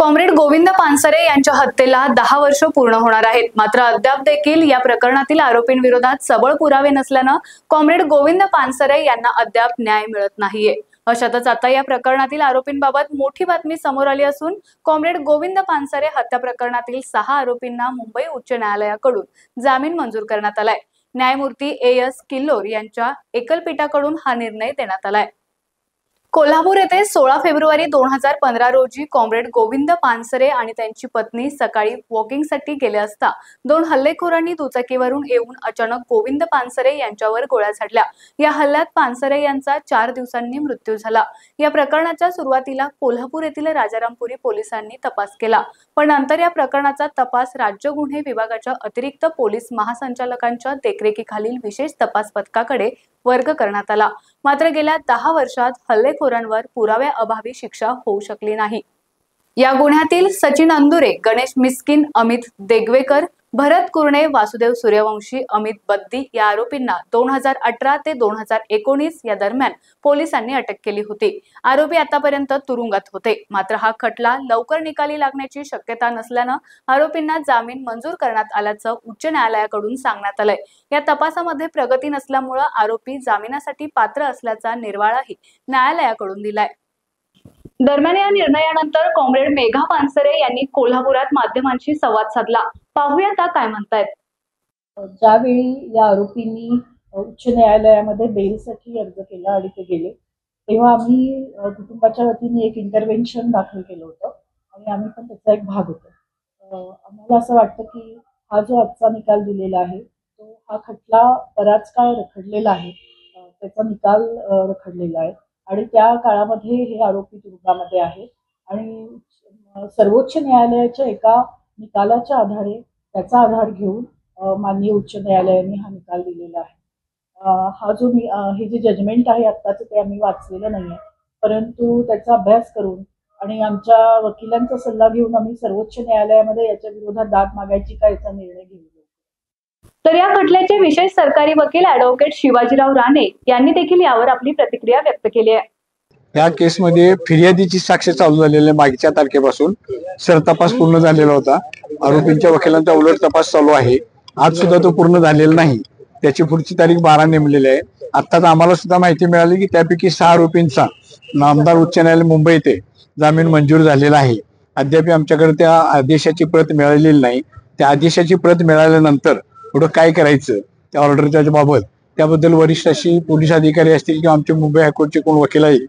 Comrade Govind Pansare यांच्या हत्येला 10 वर्ष पूर्ण होणार आहेत। मात्र अद्याप देखील या प्रकरणातील आरोपींविरोधात सबळ पुरावे नसल्यानं कॉम्रेड गोविंद पानसरे यांना अद्याप न्याय मिळत नाहीये। अशातच आता या प्रकरणातील आरोपींबाबत मोठी बातमी समोर आली असून कॉम्रेड गोविंद पानसरे हत्या प्रकरणातील 6 आरोपींना मुंबई उच्च न्यायालयाकडून जामीन मंजूर करण्यात आलाय। न्यायमूर्ती एस किल्लोर यांच्या एकलपीठाकडून हा निर्णय देण्यात आलाय। कोल्हापूर येथे 16 फेब्रुवारी 2015 रोजी कॉम्रेड गोविंद पानसरे आणि त्यांची पत्नी सकाळी वॉकिंगसाठी गेले असता 2 हल्लेखोरांनी दुचाकीवरून येऊन अचानक गोविंद पानसरे यांच्यावर गोळ्या झाडल्या। या हल्ल्यात पानसरे यांचा 4 दिवसांनी मृत्यू झाला। या प्रकरणाच्या सुरुवातीला कोल्हापूर येथील राजारामपुरी पोलिसांनी तपास केला, पण नंतर या प्रकरणाचा तपास राज्य गुन्हे विभागाच्या अतिरिक्त पोलीस महासंचालकांच्या देखरेखीखालील विशेष तपास पथकाकडे वर्ग करण्यात आला। मात्र गेल्या 10 वर्षात हल्लेखोरांवर पुराव्याअभावी शिक्षा होऊ शकली नाही। या गुन्ह्यातील सचिन अंदुरे, गणेश मिस्किन, अमित देगवेकर, भरत कुरणे, वासुदेव सूर्यवंशी, अमित बद्दी या आरोपींना 2018 ते 2019 या दरम्यान पोलिसांनी अटक केली होती। आरोपी आतापर्यंत तुरुंगात होते। मात्र हा खटला लवकर निकाली लागण्याची शक्यता नसल्यानं आरोपींना जामीन मंजूर करण्यात आल्याचं उच्च न्यायालयाकडून सांगण्यात आलंय। या तपासामध्ये प्रगती नसल्यामुळे आरोपी जामिनासाठी पात्र असल्याचा निर्वाळाही न्यायालयाकडून दिलाय। दरम्यान या निर्णयानंतर कॉम्रेड मेघा पानसरे यांनी कोल्हापुरात माध्यमांशी संवाद साधला। पाहूया त्या काय म्हणतायत। ज्यावेळी या आरोपींनी उच्च न्यायालयामध्ये बेलसाठी अर्ज केला आणि ते गेले, तेव्हा आम्ही कुटुंबाच्या वतीने एक इंटरव्हेन्शन दाखल केलं होतं आणि आम्ही पण त्याचा एक भाग होतो। आम्हाला असं वाटतं की हा जो आजचा निकाल दिलेला आहे तो हा खटला बराच काळ रखडलेला आहे, त्याचा निकाल रखडलेला आहे आणि त्या काळामध्ये हे आरोपी तुरुंगामध्ये आहेत आणि सर्वोच्च न्यायालयाच्या एका निकालाच्या आधारे त्याचा आधार घेऊन माननीय उच्च न्यायालयाने हा निकाल दिलेला आहे। हा जो हे जे जजमेंट आहे आत्ताच ते आम्ही वाचलेलं नाहीये, परंतु त्याचा अभ्यास करून आणि आमच्या वकिलांचा सल्ला घेऊन आम्ही सर्वोच्च न्यायालयामध्ये याच्या विरोधात दाद मागायची का याचा निर्णय घेऊ। तर या खटल्याचे विशेष सरकारी वकील ॲडव्होकेट शिवाजीराव राणे यांनी देखील यावर आपली प्रतिक्रिया व्यक्त केली आहे। या केसमध्ये फिर्यादीची साक्ष चालू झालेली मागच्या तारखेपासून सरतपास पूर्ण झालेला होता। आरोपींच्या वकिलांचा उलट तपास चालू आहे। आज सुद्धा तो पूर्ण झालेला नाही। त्याची पुढची तारीख 12 नेमलेली आहे। आत्ताच आम्हाला सुद्धा माहिती मिळाली की त्यापैकी 6 आरोपींचा नामदार उच्च न्यायालय मुंबई येथे जामीन मंजूर झालेला आहे। अद्याप आमच्याकडे त्या आदेशाची प्रत मिळालेली नाही। त्या आदेशाची प्रत मिळाल्यानंतर पुढे काय करायचं त्या ऑर्डरच्या बाबत त्याबद्दल वरिष्ठ अशी पोलीस अधिकारी असतील किंवा आमचे मुंबई हायकोर्टचे कोण वकील आहेत,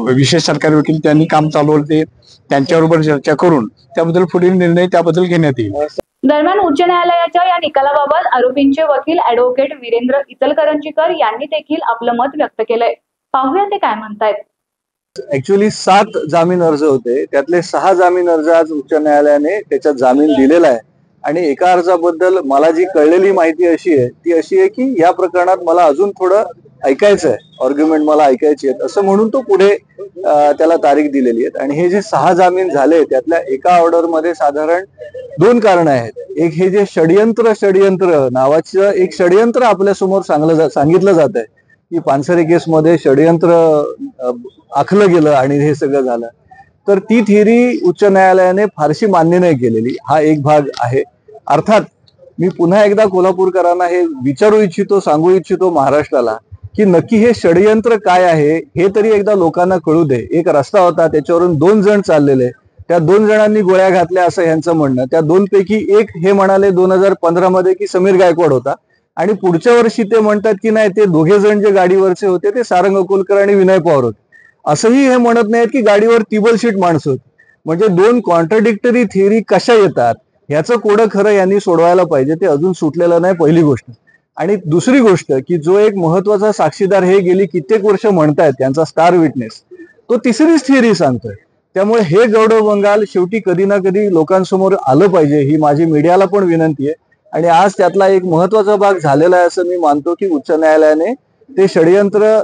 विशेष सरकारी वकील, त्यांनी काम चालवलं ते त्यांच्याबरोबर चर्चा करून त्याबद्दल पुढील निर्णय त्याबद्दल घेण्यात येईल। दरम्यान उच्च न्यायालयाच्या या निकालाबाबत आरोपींचे वकील ॲडव्होकेट वीरेंद्र इचलकरंजीकर यांनी देखील आपलं मत व्यक्त केलंय। पाहूया ते काय म्हणतायत। ऍक्च्युअली 7 जामीन अर्ज होते, त्यातले 6 जामीन अर्ज आज उच्च न्यायालयाने त्याच्यात जामीन दिलेला आहे आणि एका अर्जाबद्दल मला जी कळलेली माहिती अशी आहे ती अशी आहे की या प्रकरणात मला अजून थोडं ऐकायचं आहे, आर्ग्युमेंट मला ऐकायची आहेत असं म्हणून तो पुढे त्याला तारीख दिलेली आहे। आणि हे जे 6 जामीन झाले त्यातल्या एका ऑर्डर मध्ये साधारण 2 कारणं आहेत। एक हे जे षडयंत्र नावाचं एक षडयंत्र आपल्या समोर सांगितलं जात आहे की पानसरे केसमध्ये षडयंत्र आखलं गेलं आणि हे सगळं झालं, तर ती थिअरी उच्च न्यायालयाने फारशी मान्य नाही केलेली। हा एक भाग आहे। अर्थात मी पुन्हा एकदा कोल्हापूरकरांना हे विचारू इच्छितो, सांगू इच्छितो महाराष्ट्राला की नक्की हे षडयंत्र काय आहे हे तरी एकदा लोकांना कळू दे। एक रस्ता होता, त्याच्यावरून 2 जण चाललेले, त्या 2 जणांनी गोळ्या घातल्या असं यांचं म्हणणं। त्या 2 पैकी एक हे म्हणाले 2015 मध्ये की समीर गायकवाड होता आणि पुढच्या वर्षी ते म्हणतात की नाही, ते दोघे जण जे गाडीवरचे होते ते सारंग अकोलकर आणि विनय पवार होते। असंही हे म्हणत नाहीत की गाडीवर टिबल शीट माणसं होती। म्हणजे 2 कॉन्ट्राडिक्टरी थिअरी कशा येतात ह्याचं कोडं खरं यांनी सोडवायला पाहिजे, ते अजून सुटलेलं नाही, पहिली गोष्ट। आणि दुसरी गोष्ट की जो एक महत्वाचा साक्षीदार हे गेली कित्येक वर्ष म्हणतायत त्यांचा स्टार विटनेस, तो तिसरीच थिअरी सांगतोय। त्यामुळे हे गौडव बंगाल शेवटी कधी ना कधी लोकांसमोर आलं पाहिजे, ही माझी मीडियाला पण विनंती आहे। आणि आज त्यातला एक महत्वाचा भाग झालेला आहे असं मी मानतो की उच्च न्यायालयाने ते षडयंत्र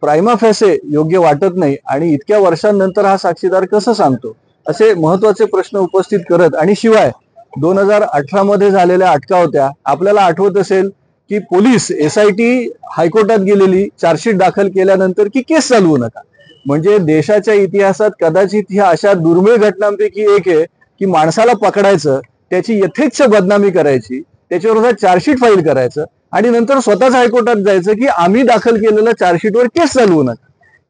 प्रायमा फेसे योग्य वाटत नाही आणि इतक्या वर्षांनंतर हा साक्षीदार कसं सांगतो असे महत्वाचे प्रश्न उपस्थित करत, आणि शिवाय 2018 मध्ये झालेल्या अटका होत्या, आपल्याला आठवत असेल की पोलीस SIT हायकोर्टात गेलेली, चार्जशीट दाखल केल्यानंतर की केस चालवू नका, म्हणजे देशाच्या इतिहासात कदाचित ह्या अशा दुर्मिळ घटनांपैकी एक आहे की माणसाला पकडायचं, त्याची यथेच्छ बदनामी करायची, त्याच्यावर चार्जशीट फाईल करायचं आणि नंतर स्वतःच हायकोर्टात जायचं की आम्ही दाखल केलेल्या चार्जशीटवर केस चालवू नका.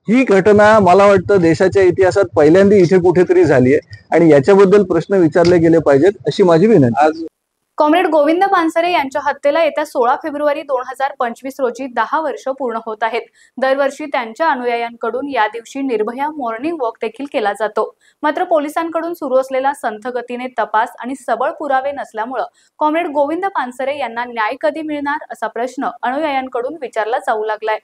ही घटना मला वाटतं देशाच्या इतिहासात पहिल्यांदा इथे कुठेतरी झाली आहे आणि याच्याबद्दल प्रश्न विचारले गेले पाहिजेत अशी माझी विनंती. आज कॉम्रेड गोविंद पानसरे यांच्या हत्येला येत्या 16 फेब्रुवारी 2025 रोजी 10 वर्ष पूर्ण होत आहेत. दरवर्षी त्यांच्या अनुयायांकडून या दिवशी निर्भया मॉर्निंग वॉक देखील केला जातो. मात्र पोलिसांकडून सुरू असलेला संथ गतीने तपास आणि सबळ पुरावे नसल्यामुळे कॉम्रेड गोविंद पानसरे यांना न्याय कधी मिळणार असा प्रश्न अनुयायांकडून विचारला जाऊ लागलाय.